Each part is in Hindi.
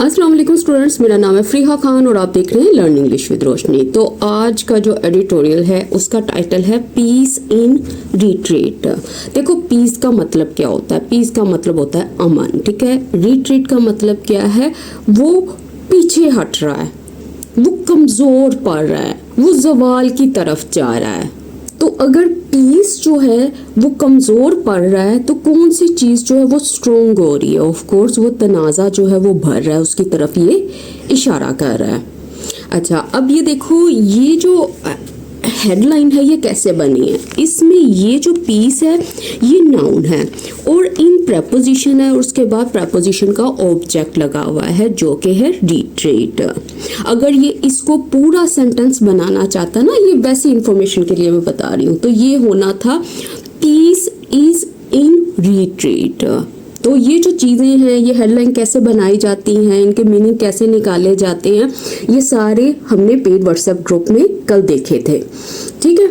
अस्सलाम वालेकुम स्टूडेंट्स, मेरा नाम है फ्रीहा खान और आप देख रहे हैं लर्न इंग्लिश विद रोशनी। तो आज का जो एडिटोरियल है उसका टाइटल है पीस इन रिट्रीट। देखो, पीस का मतलब क्या होता है? पीस का मतलब होता है अमन, ठीक है। रिट्रीट का मतलब क्या है? वो पीछे हट रहा है, वो कमजोर पड़ रहा है, वो जवाल की तरफ जा रहा है। तो अगर पीस जो है वो कमज़ोर पड़ रहा है तो कौन सी चीज़ जो है वो स्ट्रोंग हो रही है? ऑफ कोर्स वो तनाज़ा जो है वो भर रहा है, उसकी तरफ ये इशारा कर रहा है। अच्छा, अब ये देखो, ये जो हेडलाइन है ये कैसे बनी है? इसमें ये जो पीस है ये नाउन है और इन प्रेपोजिशन है और उसके बाद प्रेपोजिशन का ऑब्जेक्ट लगा हुआ है जो कि है रिट्रीट। अगर ये इसको पूरा सेंटेंस बनाना चाहता ना, ये वैसी इंफॉर्मेशन के लिए मैं बता रही हूँ, तो ये होना था पीस इज इन रिट्रीट। तो ये जो चीज़ें हैं, ये हेडलाइन कैसे बनाई जाती हैं, इनके मीनिंग कैसे निकाले जाते हैं, ये सारे हमने पेड व्हाट्सएप ग्रुप में कल देखे थे, ठीक है।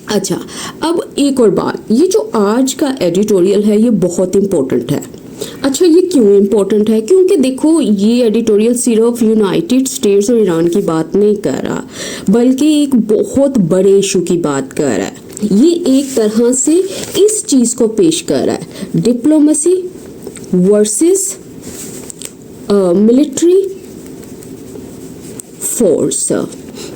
अच्छा, अब एक और बात, ये जो आज का एडिटोरियल है ये बहुत इम्पोर्टेंट है। अच्छा, ये क्यों इम्पोर्टेंट है? क्योंकि देखो, ये एडिटोरियल सिर्फ यूनाइटेड स्टेट्स और ईरान की बात नहीं कर रहा, बल्कि एक बहुत बड़े इशू की बात कर रहा है। ये एक तरह से इस चीज़ को पेश कर रहा है, डिप्लोमेसी वर्सेस मिलिट्री फोर्स।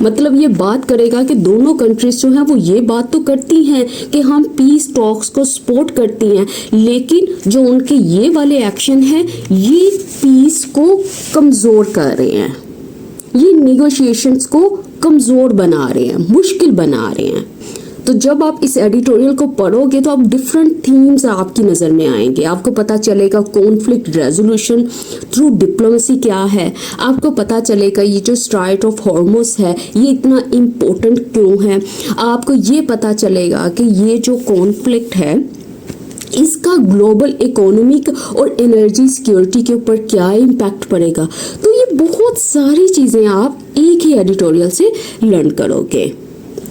मतलब ये बात करेगा कि दोनों कंट्रीज जो हैं वो ये बात तो करती हैं कि हम पीस टॉक्स को सपोर्ट करती हैं, लेकिन जो उनके ये वाले एक्शन हैं ये पीस को कमज़ोर कर रहे हैं, ये निगोशिएशंस को कमज़ोर बना रहे हैं, मुश्किल बना रहे हैं। तो जब आप इस एडिटोरियल को पढ़ोगे तो आप डिफरेंट थीम्स आपकी नज़र में आएंगे। आपको पता चलेगा कॉन्फ्लिक्ट रेजोल्यूशन थ्रू डिप्लोमेसी क्या है, आपको पता चलेगा ये जो स्ट्राइट ऑफ हॉर्मुज़ है ये इतना इम्पोर्टेंट क्यों है, आपको ये पता चलेगा कि ये जो कॉन्फ्लिक्ट है इसका ग्लोबल इकोनॉमिक और एनर्जी सिक्योरिटी के ऊपर क्या इम्पैक्ट पड़ेगा। तो ये बहुत सारी चीज़ें आप एक ही एडिटोरियल से लर्न करोगे।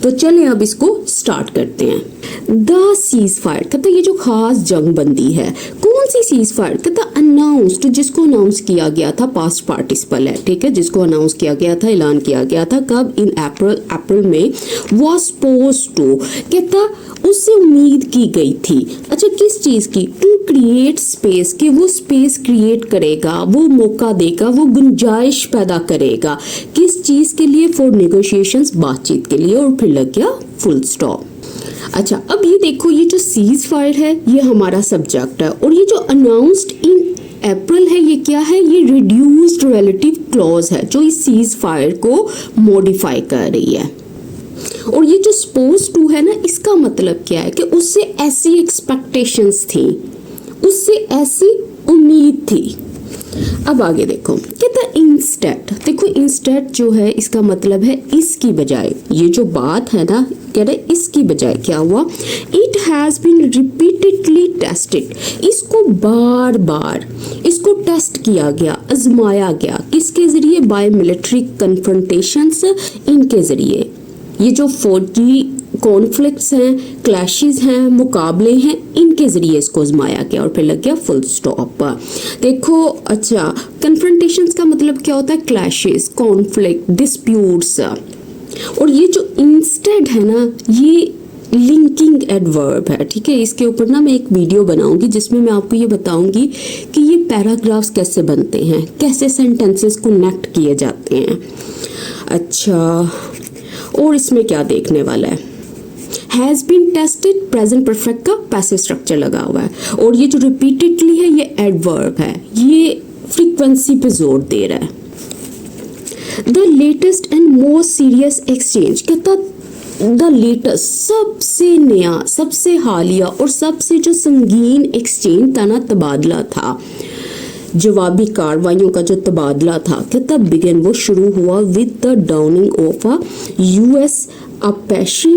तो चलें अब इसको स्टार्ट करते हैं। द सीज फायर कहता ये जो खास जंग बंदी है, कौन सी सीज फायर? कहता अनाउंस्ड, जिसको अनाउंस किया गया था, पास्ट पार्टिसिपल है, ठीक है, जिसको अनाउंस किया गया था, ऐलान किया गया था कब? इन अप्रैल में। वॉज सपोज्ड टू, कहता उससे उम्मीद की गई थी। अच्छा, किस चीज़ की? टू क्रिएट स्पेस, कि वो स्पेस क्रिएट करेगा, वो मौका देगा, वो गुंजाइश पैदा करेगा। किस चीज़ के लिए? फॉर नेगोशिएशंस, बातचीत के लिए। और फिर लग गया फुल स्टॉप। अच्छा, अब ये देखो, ये जो सीज फायर है ये हमारा सब्जेक्ट है और ये जो अनाउंस्ड इन अप्रैल है ये क्या है? ये रिड्यूस्ड रिलेटिव क्लॉज है जो इस सीज फायर को मॉडिफाई कर रही है। और ये जो सपोज टू है ना, इसका मतलब क्या है कि उससे ऐसी एक्सपेक्टेशंस थी, उससे ऐसी उम्मीद थी। अब आगे देखो, कहता इंस्टेड। देखो, इंस्टेड जो है इसका मतलब है इसकी बजाय। ये जो बात है ना, कह रहे इसकी बजाय क्या हुआ? It has been repeatedly tested, इसको बार बार इसको टेस्ट किया गया, आजमाया गया। किसके जरिए? बाय मिलिट्री कन्फ्रंटेशंस, इनके जरिए। ये जो फौजी कॉन्फ्लिक्ट्स हैं, क्लैशेस हैं, मुकाबले हैं, इनके जरिए इसको आजमाया गया और फिर लग गया फुल स्टॉप। देखो, अच्छा, कन्फ्रंटेशंस का मतलब क्या होता है? Clashes, conflict, disputes. और ये जो इंस्टेड है ना, ये लिंकिंग एडवर्ब है, ठीक है। इसके ऊपर ना मैं एक वीडियो बनाऊंगी जिसमें मैं आपको ये बताऊंगी कि ये पैराग्राफ्स कैसे बनते हैं, कैसे सेंटेंसेस कनेक्ट किए जाते हैं। अच्छा, और इसमें क्या देखने वाला है? Has been tested, present perfect का पैसिव स्ट्रक्चर लगा हुआ है और ये जो रिपीटेडली है ये एडवर्ब है, ये फ्रीक्वेंसी पे जोर दे रहा है। The latest and most serious exchange, कहता द लेटेस्ट, सबसे नया, सबसे हालिया और सबसे जो संगीन एक्सचेंज था ना, तबादला था, जवाबी कार्रवाइयों का जो तबादला था, कहता बिगिन, वो शुरू हुआ with the Downing of a US अपेशी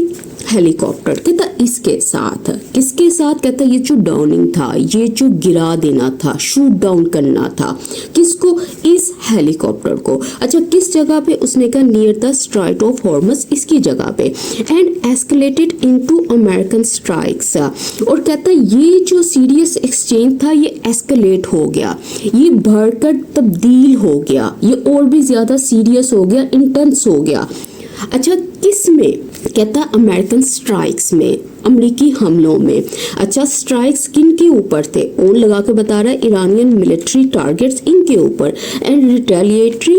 हेलीकॉप्टर, कहता इसके साथ, किसके साथ, कहता ये जो डाउनिंग था, ये जो गिरा देना था, शूट डाउन करना था, किसको, इस हेलीकॉप्टर को। अच्छा किस जगह पे, उसने कहा नियर द स्ट्राइट ऑफ हॉर्मस, इसकी जगह पे, and escalated into American strikes. और कहता ये जो सीरियस एक्सचेंज था ये एस्केलेट हो गया, ये बढ़कर तब्दील हो गया, ये और भी ज्यादा सीरियस हो गया, इंटेंस हो गया। अच्छा किस में, कहता अमेरिकन स्ट्राइक्स में, अमेरिकी हमलों में। अच्छा स्ट्राइक्स किन के ऊपर थे, ऑन लगा के बता रहा है, ईरानियन मिलिट्री टारगेट्स इनके ऊपर, एंड रिटेलिएटरी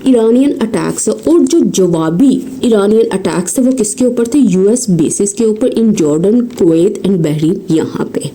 ईरानियन अटैक्स, और जो जवाबी ईरानियन अटैक्स थे वो किसके ऊपर थे, यूएस बेसिस के ऊपर इन जॉर्डन, कुवैत एंड बहरीन, यहाँ पे।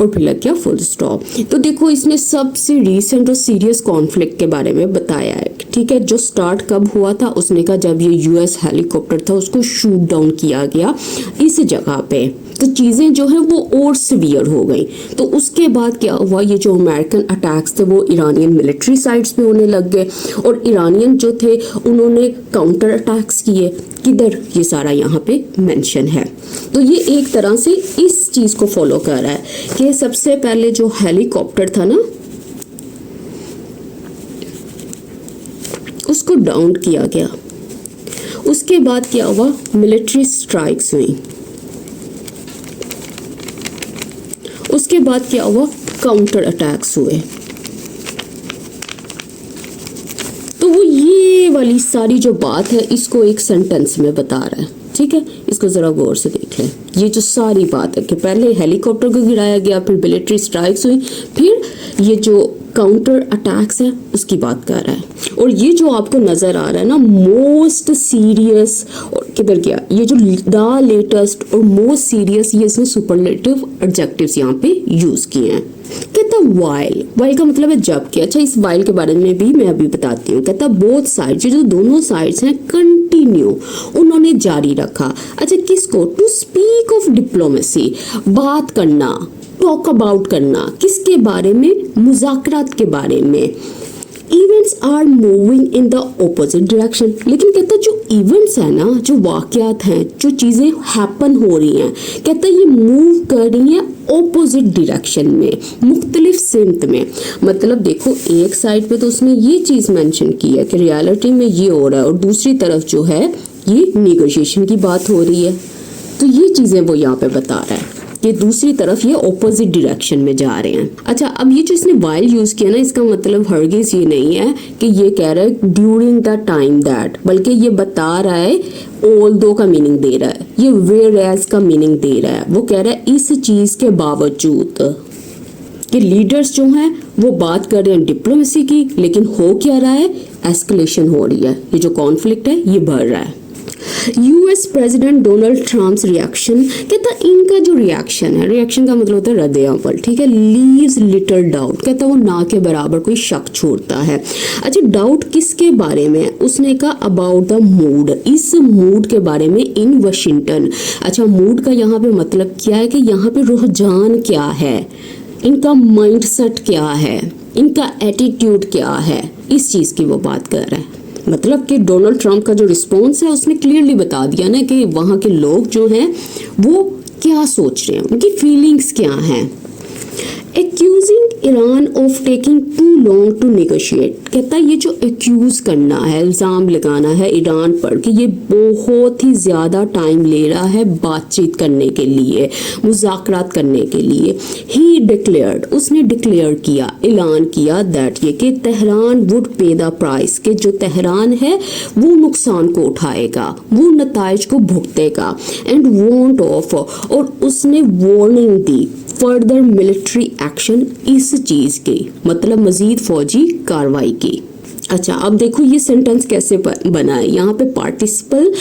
और फिर लग गया फुल स्टॉप। तो देखो इसने सबसे रीसेंट और सीरियस कॉन्फ्लिक्ट के बारे में बताया है, ठीक है, जो स्टार्ट कब हुआ था, उसने कहा जब ये यूएस हेलीकॉप्टर था उसको शूट डाउन किया गया इस जगह पे, तो चीज़ें जो है वो और सीवियर हो गई। तो उसके बाद क्या हुआ, ये जो अमेरिकन अटैक्स थे वो ईरानियन मिलिट्री साइट्स पे होने लग गए, और ईरानियन जो थे उन्होंने काउंटर अटैक्स किए, किधर, ये सारा यहाँ पे मेंशन है। तो ये एक तरह से इस चीज़ को फॉलो कर रहा है कि सबसे पहले जो हेलीकॉप्टर था ना उसको डाउन किया गया, उसके बाद क्या हुआ, मिलिट्री स्ट्राइक्स हुई, उसके बाद क्या हुआ, काउंटर अटैक्स हुए। तो वो ये वाली सारी जो बात है इसको एक सेंटेंस में बता रहा है, ठीक है, इसको जरा गौर से देख लें। ये जो सारी बात है कि पहले हेलीकॉप्टर को गिराया गया, फिर मिलिट्री स्ट्राइक्स हुई, फिर ये जो काउंटर अटैक्स है उसकी बात कर रहा है। और ये जो आपको नजर आ रहा है ना मोस्ट सीरियस, और किधर गया, ये जो द लेटेस्ट और मोस्ट सीरियस, ये इसने सुपरलेटिव एडजेक्टिव्स यहाँ पे यूज किए हैं। कहता वाइल, वाइल का मतलब है जब के। अच्छा इस वाइल के बारे में भी मैं अभी बताती हूँ। कहता बोथ साइड्स, जो दोनों साइड्स हैं, कंटिन्यू, उन्होंने जारी रखा। अच्छा किसको, टू स्पीक ऑफ डिप्लोमेसी, बात करना, टॉक अबाउट करना, किसके बारे में, मुज़ाकरात के बारे में। Events are moving in the opposite direction, लेकिन कहता जो इवेंट्स है ना, जो वाकयात हैं, जो चीज़ें हैपन हो रही हैं, कहता ये मूव कर रही हैं ऑपोजिट डायरेक्शन में, मुख्तलिफ सिमत में। मतलब देखो एक साइड पे तो उसने ये चीज़ मेंशन की है कि रियलिटी में ये हो रहा है, और दूसरी तरफ जो है ये निगोशिएशन की बात हो रही है। तो ये चीज़ें वो यहाँ पे बता रहा है कि दूसरी तरफ ये ऑपोजिट डायरेक्शन में जा रहे हैं। अच्छा अब ये जो इसने वाइल यूज किया ना, इसका मतलब हरगिज ये नहीं है कि ये कह रहा है ड्यूरिंग द टाइम दैट, बल्कि ये बता रहा है ऑल दो का मीनिंग दे रहा है, ये वेयर एज का मीनिंग दे रहा है। वो कह रहा है इस चीज के बावजूद कि लीडर्स जो हैं वो बात कर रहे हैं डिप्लोमेसी की, लेकिन हो क्या रहा है, एस्केलेशन हो रही है, ये जो कॉन्फ्लिक्ट है ये बढ़ रहा है। US president Donald Trump's reaction, कहता इनका जो रिएक्शन है, रिएक्शन का मतलब होता है रद्द अमल, ठीक है, लीव्स लिटिल डाउट, कहता वो ना के बराबर कोई शक छोड़ता है। अच्छा डाउट किसके बारे में, उसने कहा अबाउट द मूड, इस मूड के बारे में इन वाशिंगटन। अच्छा मूड का यहाँ पे मतलब क्या है कि यहाँ पे रुझान क्या है, इनका माइंडसेट क्या है, इनका एटीट्यूड क्या है, इस चीज़ की वो बात कर रहा है। मतलब कि डोनाल्ड ट्रंप का जो रिस्पॉन्स है उसने क्लियरली बता दिया ना कि वहाँ के लोग जो हैं वो क्या सोच रहे हैं, उनकी फीलिंग्स क्या हैं। Accusing Iran of taking too long to negotiate, कहता है ये जो एक्यूज करना है, इल्ज़ाम लगाना है ईरान पर कि ये बहुत ही ज़्यादा टाइम ले रहा है बातचीत करने के लिए, मुज़ाकरात करने के लिए। ही डिक्लेयर्ड, उसने डिक्लेयर किया, ऐलान किया दैट ये कि तेहरान वुड पे द प्राइस, के जो तेहरान है वो नुकसान को उठाएगा, वो नताइज को भुगतेगा। एंड वॉन्ट ऑफ, और उसने वार्निंग दी फर्दर मिलिट्री एक्शन, इस चीज की मतलब मजीद फौजी कार्रवाई की। अच्छा अब देखो ये सेंटेंस कैसे बना है, यहाँ पे पार्टिसिपल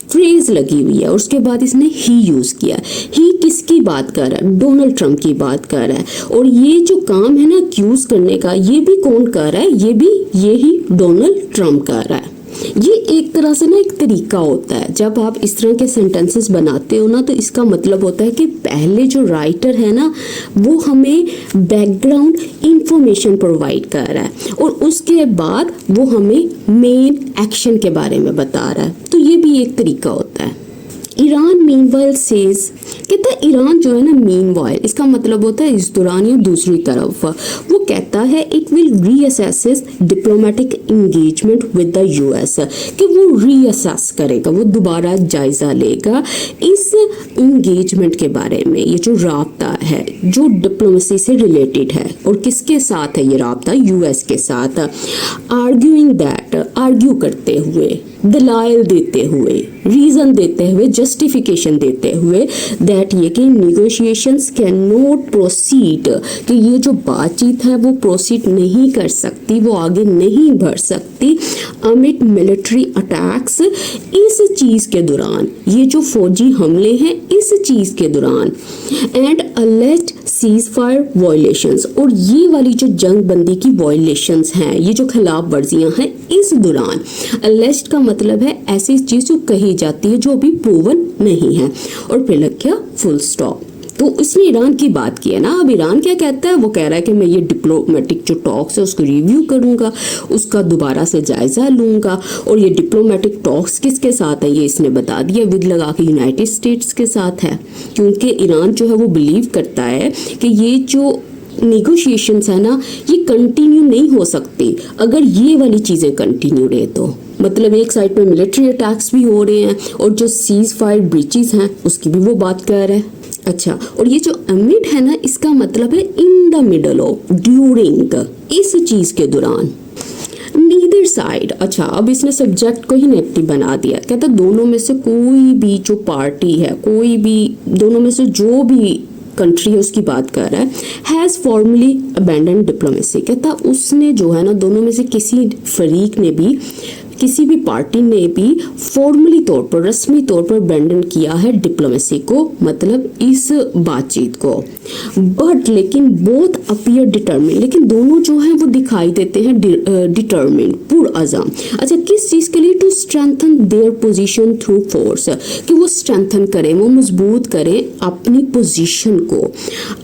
फ्रेज लगी हुई है और उसके बाद इसने ही यूज किया। ही किसकी बात कर रहा है, डोनाल्ड ट्रंप की बात कर रहा है। और ये जो काम है ना एक्यूज करने का, ये भी कौन कर रहा है, ये भी यही डोनाल्ड ट्रंप कर रहा है। ये एक तरह से ना एक तरीका होता है, जब आप इस तरह के सेंटेंसेस बनाते हो ना तो इसका मतलब होता है कि पहले जो राइटर है ना वो हमें बैकग्राउंड इंफॉर्मेशन प्रोवाइड कर रहा है और उसके बाद वो हमें मेन एक्शन के बारे में बता रहा है। तो ये भी एक तरीका होता है। ईरान मीनवाइल सेज, कहता है ईरान जो है ना मीनवाइल, इसका मतलब होता है इस दौरान या दूसरी तरफ, वो कहता है it will reassess diplomatic engagement with the US, कि वो रीअसेस करेगा, वो दोबारा जायजा लेगा इस एंगेजमेंट के बारे में, ये जो राब्ता है जो डिप्लोमेसी से रिलेटेड है। और किसके साथ है ये राब्ता? यूएस के साथ। आर्ग्यूइंग दैट, आर्ग्यू करते हुए, दलाइल देते हुए, रीजन देते हुए, जस्टिफिकेशन देते हुए दैट ये कि निगोशिएशंस कैन नॉट प्रोसीड, कि ये जो बातचीत है वो प्रोसीड नहीं कर सकती, वो आगे नहीं बढ़ सकती अमिट मिलिट्री अटैक्स, इस चीज के दौरान, ये जो फौजी हमले हैं इस चीज के दौरान, and alleged cease fire violations, और ये वाली जो जंग बंदी की वायलेशंस हैं, ये जो खिलाफ वर्जियां हैं इस दौरान। अलेज्ड का मतलब है ऐसी चीज जो कही जाती है जो अभी प्रूवन नहीं है। और फिर लग गया फुल स्टॉप। तो इसने ईरान की बात की है ना। अब ईरान क्या कहता है? वो कह रहा है कि मैं ये डिप्लोमेटिक जो टॉक्स है उसको रिव्यू करूंगा, उसका दोबारा से जायजा लूंगा। और ये डिप्लोमेटिक टॉक्स किसके साथ है ये इसने बता दिया, विद लगा के यूनाइटेड स्टेट्स के साथ है, क्योंकि ईरान जो है वो बिलीव करता है कि ये जो नेगोशिएशंस है ना ये कंटिन्यू नहीं हो सकती अगर ये वाली चीजें कंटिन्यू रहे तो। मतलब एक साइड पे मिलिट्री अटैक्स भी हो रहे हैं और जो सीज फायर ब्रीचेस हैं उसकी भी वो बात कर रहा है। अच्छा, और ये जो अमिड है ना इसका मतलब है in the middle of, during, इस चीज के दौरान। नीदर साइड, अच्छा अब इसने सब्जेक्ट को ही नेगेटिव बना दिया। कहता दोनों में से कोई भी जो पार्टी है, कोई भी दोनों में से जो भी कंट्री है उसकी बात कर रहा है, हैज फॉर्मली अबैंडन डिप्लोमेसी। कहता उसने जो है ना दोनों में से किसी फरीक ने भी, किसी भी पार्टी ने भी फॉर्मली तौर पर, रस्मी तौर पर अबैंडन किया है डिप्लोमेसी को, मतलब इस बातचीत को। बट लेकिन बोथ अपीयर डिटर्मिन, लेकिन दोनों जो है वो दिखाई देते हैं डिटर्मिन, पुरअज़म। अच्छा, किस चीज के लिए? To strengthen their position through force, कि वो स्ट्रेंथन करें, वो मजबूत करें अपनी पोजीशन को,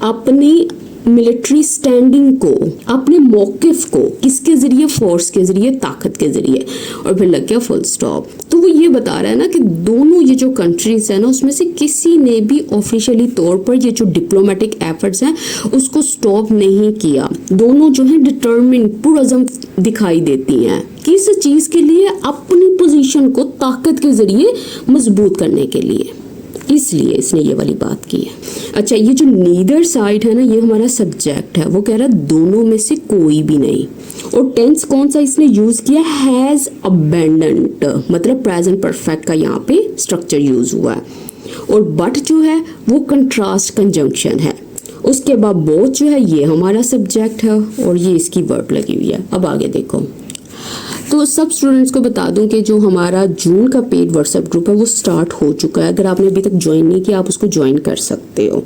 अपनी मिलिट्री स्टैंडिंग को, अपने मौकिफ को, किसके जरिए? फोर्स के जरिए, ताकत के जरिए। और फिर लग गया फुल स्टॉप। तो वो ये बता रहा है ना कि दोनों ये जो कंट्रीज है ना उसमें से किसी ने भी ऑफिशियली तौर पर ये जो डिप्लोमेटिक एफर्ट्स हैं उसको स्टॉप नहीं किया। दोनों जो है डिटर्मिन, पुरअज़म दिखाई देती हैं। किस चीज के लिए? अपनी पोजीशन को ताकत के जरिए मजबूत करने के लिए, इसलिए इसने ये वाली बात की है। अच्छा, ये जो नीदर साइड है ना ये हमारा सब्जेक्ट है, वो कह रहा है दोनों में से कोई भी नहीं। और टेंस कौन सा इसने यूज किया? हैज अबैंडन्ड, मतलब प्रेजेंट परफेक्ट का यहाँ पे स्ट्रक्चर यूज हुआ है। और बट जो है वो कंट्रास्ट कंजंक्शन है। उसके बाद बोथ जो है ये हमारा सब्जेक्ट है और ये इसकी वर्ब लगी हुई है। अब आगे देखो, तो सब स्टूडेंट्स को बता दूं कि जो हमारा जून का पेड व्हाट्सएप ग्रुप है वो स्टार्ट हो चुका है। अगर आपने अभी तक ज्वाइन नहीं किया आप उसको ज्वाइन कर सकते हो,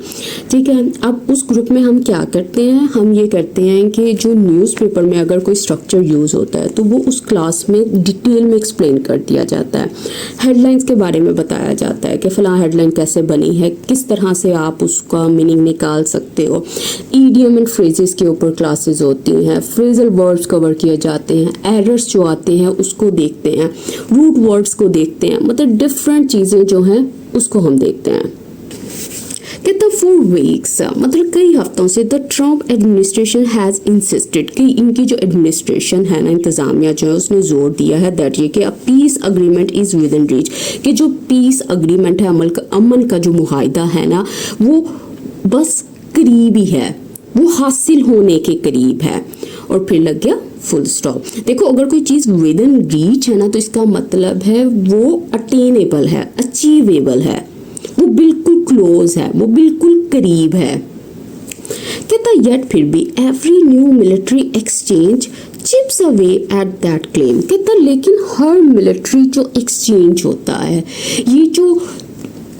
ठीक है। अब उस ग्रुप में हम क्या करते हैं? हम ये करते हैं कि जो न्यूज़पेपर में अगर कोई स्ट्रक्चर यूज़ होता है तो वो उस क्लास में डिटेल में एक्सप्लेन कर दिया जाता है। हेडलाइंस के बारे में बताया जाता है कि फ़लाँ हेडलाइन कैसे बनी है, किस तरह से आप उसका मीनिंग निकाल सकते हो। ईडियम एंड फ्रेजेस के ऊपर क्लासेस होती हैं, फ्रेजल वर्ड्स कवर किए जाते हैं, एरर्स जो आते हैं उसको देखते हैं, रूट वर्ड्स को देखते हैं, मतलब डिफरेंट चीज़ें जो हैं उसको हम देखते हैं। कहता 4 वीक्स, मतलब कई हफ्तों से the Trump administration has insisted, कि इनकी जो एडमिनिस्ट्रेशन है ना, इंतजामिया जो है उसने जोर दिया है दैट ये कि a piece agreement is with in reach, कि जो पीस अग्रीमेंट है, अमन का जो मुआहिदा है ना वो बस करीब ही है, वो हासिल होने के करीब है। और फिर लग गया फुल स्टॉप। देखो अगर कोई चीज़ विद इन रीच है ना तो इसका मतलब है वो अटेनेबल है, अचीवेबल है, वो बिल्कुल क्लोज है, वो बिल्कुल करीब है। कहता येट फिर भी every new military exchange chips away at that claim. कहता लेकिन हर मिलिट्री जो एक्सचेंज होता है, ये जो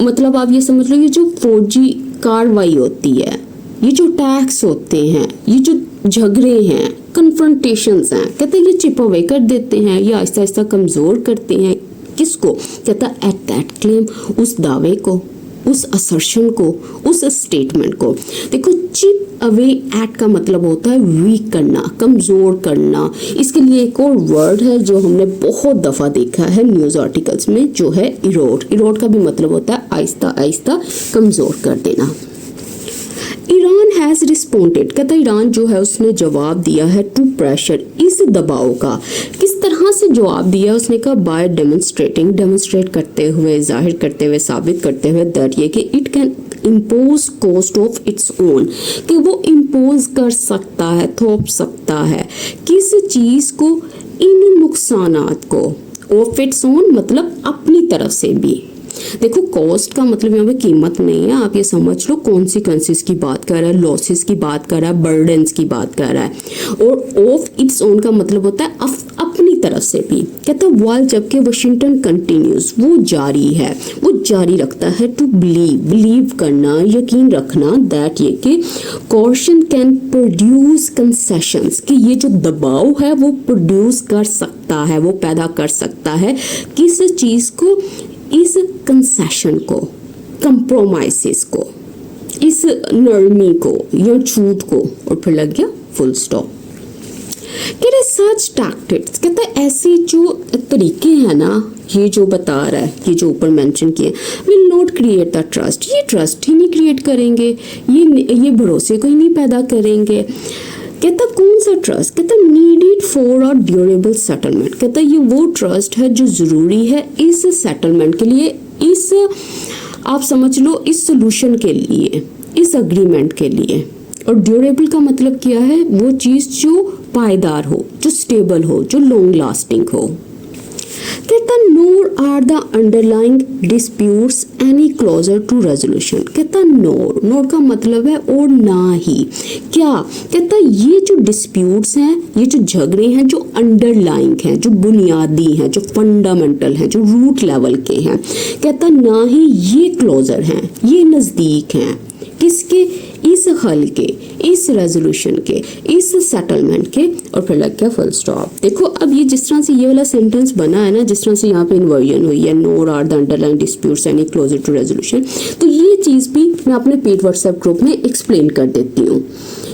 मतलब आप ये समझ लो, ये जो फौजी कार्रवाई होती है, ये जो टैक्स होते हैं, ये जो झगड़े हैं, कन्फ्रंटेशंस हैं, कहते हैं ये चिप अवे कर देते हैं, ये आहिस्ता आहिस्ता कमज़ोर करते हैं। किसको? कहता एट दैट क्लेम, उस दावे को, उस असर्शन को, उस स्टेटमेंट को। देखो चिप अवे एट का मतलब होता है वीक करना, कमजोर करना। इसके लिए एक और वर्ड है जो हमने बहुत दफा देखा है न्यूज आर्टिकल्स में, जो है इरोड। इरोड का भी मतलब होता है आहिस्ता आहिस्ता कमजोर कर देना। ईरान हैज रिस्पोंडेड, कहता ईरान जो है उसने जवाब दिया है टू प्रेशर, इस दबाव का। किस तरह से जवाब दिया उसने कहा, बाय डेमोन्स्ट्रेटिंग, डेमोन्स्ट्रेट करते हुए, जाहिर करते हुए, साबित करते हुए, दैट ये कि it can impose cost of its own, कि वो इम्पोज कर सकता है, थोप सकता है किस चीज को, इन नुकसानात को, ऑफ इट्स ओन मतलब अपनी तरफ से भी। देखो कॉस्ट का मतलब यहाँ पे कीमत नहीं है, आप ये समझ लो कॉन्सिक्वेंसेस की बात कर रहा है, लॉसेस की बात कर रहा है, बर्डन्स की बात कर रहा है। और ऑफ इट्स ओन का मतलब होता है अपनी तरफ से भी। कहता है वाल, जबकि वाशिंगटन कंटिन्यूज, वो जारी है, वो जारी रखता है टू बिलीव करना, यकीन रखना, दैट ये कि कॉशन कैन प्रोड्यूस कंसेशंस, कि ये जो दबाव है वो प्रोड्यूस कर सकता है, वो पैदा कर सकता है किस चीज को, इस कंसेशन को, कंप्रोमाइसेस को, इस नरमी को या छूट को, और फिर लग गया फुल स्टॉप। कहते सच टैक्टिक्स, कहता है ऐसी जो तरीके हैं ना, ये जो बता रहा है, ये जो ऊपर मेंशन किए, will not create the trust, ये ट्रस्ट ही नहीं क्रिएट करेंगे, ये भरोसे को ही नहीं पैदा करेंगे। कहता कौन सा ट्रस्ट, कहता needed for a durable settlement, कहता ये वो ट्रस्ट है जो जरूरी है इस सेटलमेंट के लिए, इस आप समझ लो इस सोल्यूशन के लिए, इस अग्रीमेंट के लिए। और ड्यूरेबल का मतलब क्या है, वो चीज जो पायदार हो, जो स्टेबल हो, जो लॉन्ग लास्टिंग हो। कहता nor are the underlying disputes any closer to resolution, कहता नोर का मतलब है और ना ही क्या, कहता ये जो डिस्प्यूट्स हैं, ये जो झगड़े हैं, जो अंडरलाइंग हैं, जो बुनियादी हैं, जो फंडामेंटल हैं, जो रूट लेवल के हैं, कहता ना ही ये क्लोजर हैं, ये नजदीक हैं किसके, इस हल के, इस रेजोल्यूशन के, इस सेटलमेंट के, और फिर लग गया फुल स्टॉप। देखो अब ये जिस तरह से ये वाला सेंटेंस बना है ना, जिस तरह से यहाँ पे इन्वर्जन हुई है, nor are the underline disputes any closer to resolution, तो ये चीज भी मैं अपने पेड व्हाट्सएप ग्रुप में एक्सप्लेन कर देती हूँ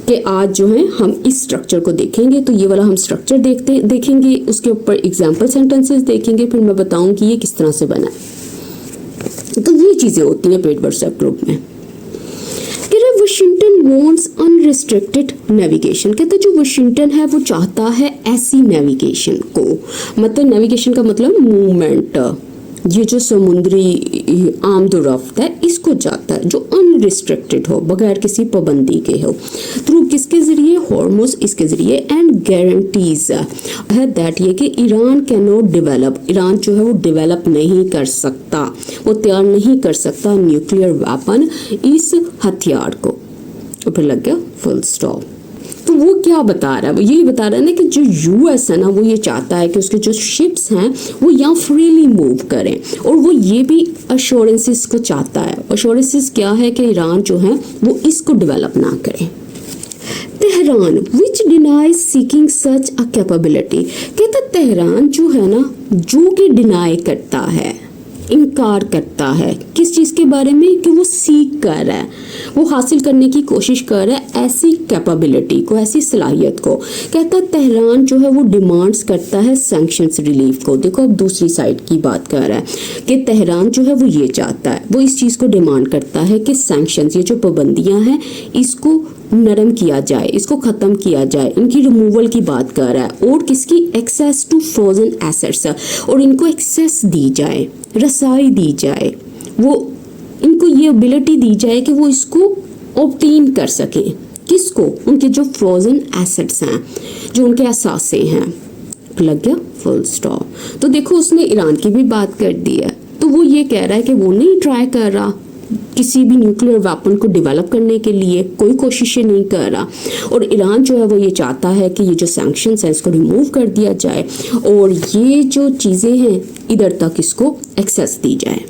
कि आज जो है हम इस स्ट्रक्चर को देखेंगे। तो ये वाला हम स्ट्रक्चर देखेंगे, उसके ऊपर एग्जाम्पल सेंटेंसेस देखेंगे, फिर मैं बताऊंगी ये किस तरह से बना है। तो ये चीजें होती हैं पेड व्हाट्सएप ग्रुप में। वाशिंगटन वॉन्ट्स अनरिस्ट्रिक्टेड नेविगेशन, कहते जो वाशिंगटन है वो चाहता है ऐसी नेविगेशन को, मतलब नेविगेशन का मतलब मूवमेंट, ये जो समुद्री आमदोरफ्त है इसको चाहता है जो अनरिस्ट्रिक्टेड हो, बगैर किसी पाबंदी के हो, थ्रू किसके जरिए, हॉर्मुज, इसके जरिए, एंड गारंटीज है दैट ये कि Iran can not develop, Iran जो है वो डेवलप नहीं कर सकता, वो तैयार नहीं कर सकता न्यूक्लियर वेपन, इस हथियार को। और फिर लग गया फुल स्टॉप। तो वो क्या बता रहा है, वो यही बता रहा है ना कि जो यूएस है ना वो ये चाहता है कि उसके जो शिप्स हैं वो यहाँ फ्रीली मूव करें, और वो ये भी अश्योरेंसेस को चाहता है। अश्योरेंसेस क्या है कि ईरान जो है वो इसको डेवलप ना करे। तेहरान विच डिनाइज सीकिंग सच अ कैपेबिलिटी, कहता तेहरान जो है ना, जो कि डिनाई करता है, इनकार करता है किस चीज के बारे में, कि वो सीख कर रहा है, वो हासिल करने की कोशिश कर रहा है ऐसी कैपेबिलिटी को, ऐसी सलाहियत को। कहता तेहरान जो है वो डिमांड्स करता है सैंक्शंस रिलीफ को। देखो अब दूसरी साइड की बात कर रहा है कि तेहरान जो है वो ये चाहता है, वो इस चीज को डिमांड करता है कि सैंक्शंस, ये जो पाबंदियां हैं इसको नरम किया जाए, इसको खत्म किया जाए, इनकी रिमूवल की बात कर रहा है। और किसकी, एक्सेस टू फ्रोजन एसेट्स, और इनको एक्सेस दी जाए, रसाई दी जाए, वो इनको ये एबिलिटी दी जाए कि वो इसको ऑब्टेन कर सके। किसको, उनके जो फ्रोजन एसेट्स हैं, जो उनके असासे हैं। लग गया फुल स्टॉप। तो देखो उसने ईरान की भी बात कर दी है, तो वो ये कह रहा है कि वो नहीं ट्राई कर रहा किसी भी न्यूक्लियर वेपन को डेवलप करने के लिए, कोई कोशिशें नहीं कर रहा। और ईरान जो है वो ये चाहता है कि ये जो सैंक्शंस है इसको रिमूव कर दिया जाए, और ये जो चीज़ें हैं इधर तक इसको एक्सेस दी जाए।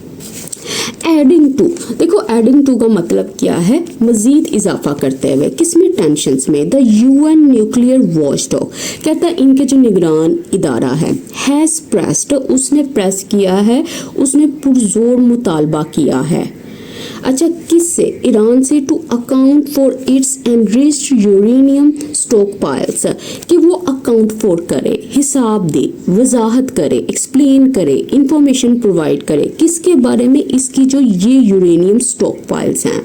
एडिंग टू, देखो एडिंग टू का मतलब क्या है, मजीद इजाफा करते हुए, किसमें, टेंशंस में। द यूएन न्यूक्लियर वॉचडॉग, कहता है इनके जो निगरान इदारा है, हैज प्रेस्ड, उसने प्रेस किया है, उसने पुरजोर मुतालबा किया है अच्छा, किससे? ईरान से, to account for its enriched uranium stockpiles, कि वो अकाउंट फॉर करे, हिसाब दे, वजाहत करे, एक्सप्लेन करे, इंफॉर्मेशन प्रोवाइड करे, किसके बारे में? इसकी जो ये यूरेनियम स्टॉक पाइल्स हैं,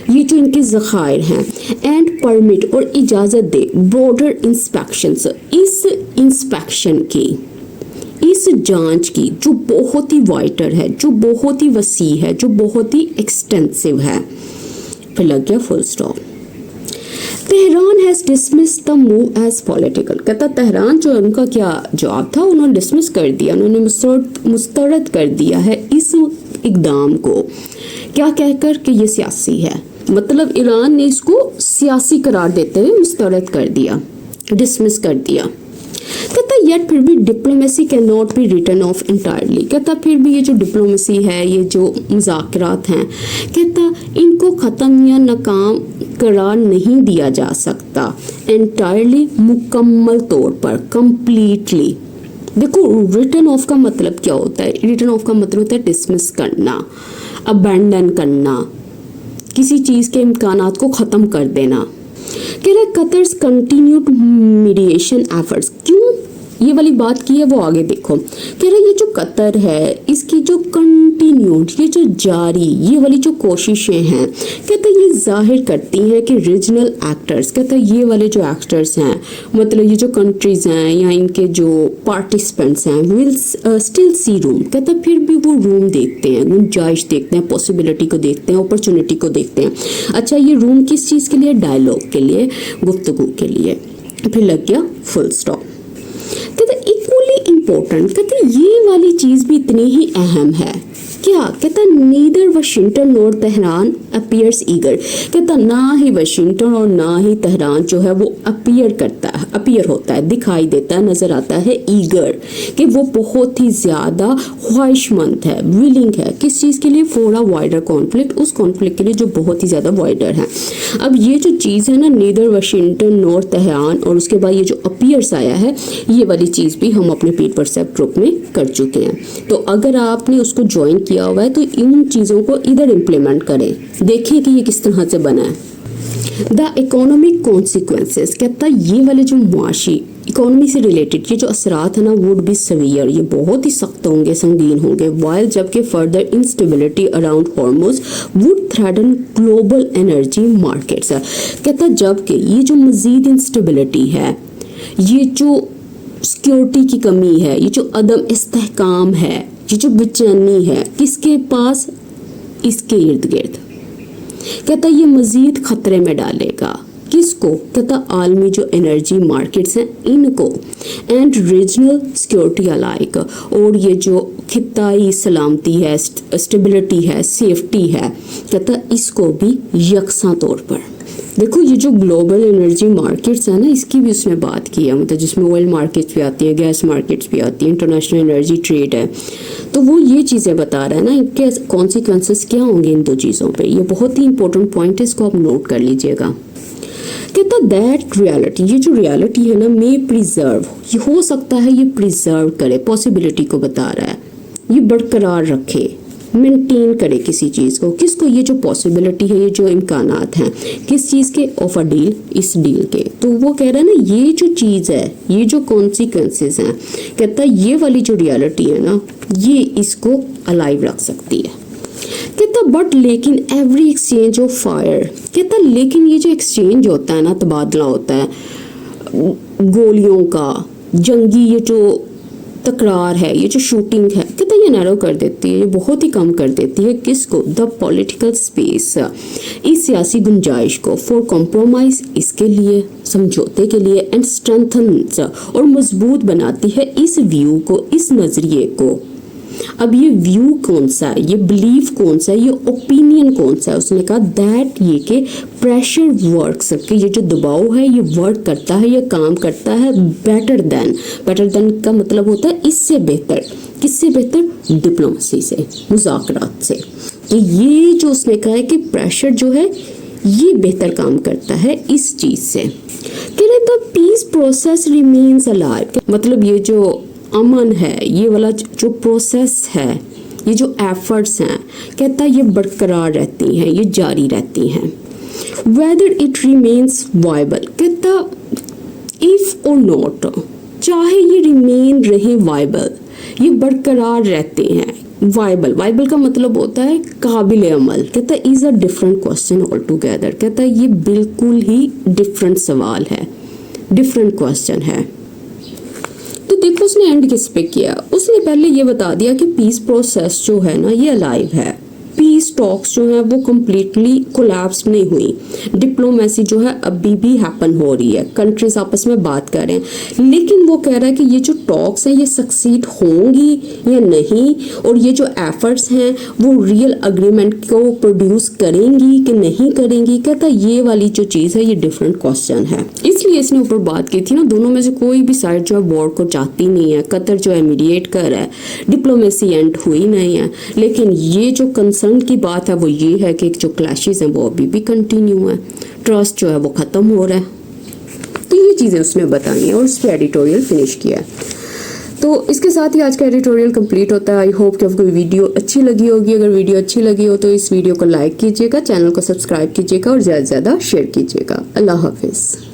ये जो इनके ज़खायर हैं, एंड परमिट और इजाज़त दे ब्रॉडर इंस्पेक्शंस, इस इंस्पेक्शन की, इस जांच की जो बहुत ही वाइटर है, जो बहुत ही वसी है, जो बहुत ही एक्सटेंसिव है। फिर लग गया full stop. Tehran has dismiss the move as political, कहता तेहरान जो उनका क्या जवाब था, उन्होंने डिसमिस कर दिया, उन्होंने मुस्तरद कर दिया है इस इकदाम को, क्या कहकर कि ये सियासी है। मतलब ईरान ने इसको सियासी करार देते हुए मुस्तरद कर दिया, डिसमिस कर दिया। कहता येट फिर भी diplomacy can not be written off entirely, कहता फिर भी ये जो डिप्लोमेसी है, ये जो मुज़ाकरात हैं, कहता इनको ख़त्म या नाकाम करार नहीं दिया जा सकता इंटायरली, मुकम्मल तौर पर, कंप्लीटली। देखो रिटर्न ऑफ का मतलब क्या होता है? रिटर्न ऑफ का मतलब होता है डिसमिस करना, अबैंडन करना, किसी चीज़ के इम्कानात को ख़त्म कर देना। कह रहा है कतर्स कंटिन्यूड मीडिएशन एफर्ट्स, क्यों ये वाली बात की है वो आगे देखो। कह रहा है ये जो कतर है, इसकी जो कंटिन्यूड, ये जो जारी, ये वाली जो कोशिशें हैं, कहता है ये जाहिर करती हैं कि रीजनल एक्टर्स, कहता है ये वाले जो एक्टर्स हैं, मतलब ये जो कंट्रीज हैं या इनके जो पार्टिसिपेंट्स हैं, विल स्टिल सी रूम, कहता है फिर भी वो रूम देखते हैं, गुंजाइश देखते हैं, पॉसिबिलिटी को देखते हैं, अपॉर्चुनिटी को देखते हैं। अच्छा, ये रूम किस चीज़ के लिए? डायलॉग के लिए, गुफ्तगू के लिए। फिर लग गया फुल स्टॉप। कहते इक्वली इम्पोर्टेंट, कहते ये वाली चीज़ भी इतनी ही अहम है। क्या कहता? Neither Washington nor Tehran appears eager, कहता ना ही वाशिंगटन और ना ही तेहरान जो है वो अपीयर करता है, अपीयर होता है, दिखाई देता है, नजर आता है ईगर, कि वो बहुत ही ज़्यादा ख्वाहिशमंद है, विलिंग है, किस चीज़ के लिए? फॉर अ वाइडर कॉन्फ्लिक्ट, उस कॉन्फ्लिक्ट के लिए जो बहुत ही ज़्यादा वाइडर है। अब ये जो चीज़ है ना, नीदर वाशिंगटन नॉर तेहरान, और उसके बाद ये जो अपीयर्स आया है, ये वाली चीज़ भी हम अपने पीट परसेप्ट ग्रुप में कर चुके हैं। तो अगर आपने उसको ज्वाइन किया हुआ है तो इन चीज़ों को इधर इम्प्लीमेंट करें, देखें कि ये किस तरह से बना है। द इकोनॉमिक कॉन्सिक्वेंसेस, कहता ये वाले जो मुआशी, इकोनॉमी से रिलेटेड ये जो असरात है ना, वुड बी सवियर, ये बहुत ही सख्त होंगे, संगीन होंगे। वाइल जबकि further instability around Hormuz would threaten global energy markets, कहता जबकि ये जो मजीद इंस्टेबिलिटी है, ये जो सिक्योरिटी की कमी है, ये जो अदम इस्तेहकाम है, ये जो बेचैनी है, किसके पास? इसके इर्द गिर्द। कहता ये मजीद खतरे में डालेगा, किसको? कहता आलमी जो एनर्जी मार्केट्स हैं इनको, एंड रीजनल सिक्योरिटी अलाइक, और ये जो खिताई सलामती है, स्टेबिलिटी है, सेफ्टी है, कहता इसको भी यकसा तौर पर। देखो ये जो ग्लोबल एनर्जी मार्केट्स है ना, इसकी भी उसने बात की है, मतलब जिसमें ऑयल मार्केट्स भी आती है, गैस मार्केट्स भी आती है, इंटरनेशनल एनर्जी ट्रेड है, तो वो ये चीज़ें बता रहा है ना, इनके कॉन्सिक्वेंसेस क्या होंगे इन दो चीज़ों पे। ये बहुत ही इंपॉर्टेंट पॉइंट है, इसको आप नोट कर लीजिएगा। कहता दैट रियलिटी, ये जो रियलिटी है ना, मे प्रिजर्व, ये हो सकता है ये प्रिजर्व करे, पॉसिबिलिटी को बता रहा है, ये बरकरार रखे, मेंटेन करे किसी चीज़ को, किसको? ये जो पॉसिबिलिटी है, ये जो इम्कानात हैं, किस चीज़ के? ऑफ अ डील, इस डील के। तो वो कह रहा है ना, ये जो चीज़ है, ये जो कॉन्सिक्वेंसेस हैं, कहता ये वाली जो रियलिटी है ना, ये इसको अलाइव रख सकती है। कहता बट लेकिन एवरी एक्सचेंज ऑफ फायर, कहता लेकिन ये जो एक्सचेंज होता है ना, तबादला होता है गोलियों का, जंगी ये जो तकरार है, ये जो शूटिंग है, कहता ये नैरो कर देती है, ये बहुत ही कम कर देती है, किसको? द पॉलिटिकल स्पेस, इस सियासी गुंजाइश को, फॉर कॉम्प्रोमाइज, इसके लिए, समझौते के लिए, एंड स्ट्रेंथन्स, और मजबूत बनाती है इस व्यू को, इस नजरिए को। अब ये व्यू कौन सा है, ये बिलीफ कौन सा है, ये ओपिनियन कौन सा है? उसने कहा दैट ये के प्रेशर वर्क्स, कि ये जो दबाव है ये वर्क करता है, ये काम करता है बेटर देन, बेटर देन का मतलब होता है इससे बेहतर, किससे बेहतर? डिप्लोमेसी से, मुज़ाकरात से। कि ये जो उसने कहा है कि प्रेशर जो है ये बेहतर काम करता है इस चीज से। The peace process remains alive, मतलब ये जो अमन है, ये वाला जो प्रोसेस है ये जो एफर्ट्स हैं कहता है ये बरकरार रहती हैं, ये जारी रहती हैं। वेदर इट रिमेन्स वाइबल, कहता इफ और नॉट, चाहे ये रिमेन रहे वाइबल, ये बरकरार रहते हैं। वाइबल, वाइबल का मतलब होता है काबिल अमल। कहता है is a different question all together, कहता है ये बिल्कुल ही डिफरेंट सवाल है, डिफरेंट क्वेश्चन है। तो देखो उसने एंड किस पे किया, उसने पहले ये बता दिया कि पीस प्रोसेस जो है ना ये अलाइव है, पीस टॉक्स जो है वो कम्प्लीटली कोलैप्स नहीं हुई, डिप्लोमेसी जो है अभी भी हैपन हो रही है, कंट्रीज आपस में बात कर रहे हैं। लेकिन वो कह रहा है कि ये जो टॉक्स हैं ये सक्सीड होंगी या नहीं, और ये जो एफर्ट्स हैं वो रियल अग्रीमेंट को प्रोड्यूस करेंगी कि नहीं करेंगी। कहता ये वाली जो चीज़ है ये डिफरेंट क्वेश्चन है। इसलिए इसने ऊपर बात की थी ना, दोनों में से कोई भी साइड जो है वॉर को चाहती नहीं है। कतर जो है मीडिएट कर रहा है, डिप्लोमेसी एंड हुई नहीं है। लेकिन ये जो कंसर्न की बात है वो ये है कि जो क्लैशेस हैं वो अभी भी कंटिन्यू है, ट्रस्ट जो है वो खत्म हो रहा है। तो ये चीज़ें उसने बताई हैं और उस पर एडिटोरियल फिनिश किया है। तो इसके साथ ही आज का एडिटोरियल कंप्लीट होता है। आई होप कि आपको वीडियो अच्छी लगी होगी। अगर वीडियो अच्छी लगी हो तो इस वीडियो को लाइक कीजिएगा, चैनल को सब्सक्राइब कीजिएगा और ज़्यादा से ज़्यादा शेयर कीजिएगा। अल्लाह हाफिज़।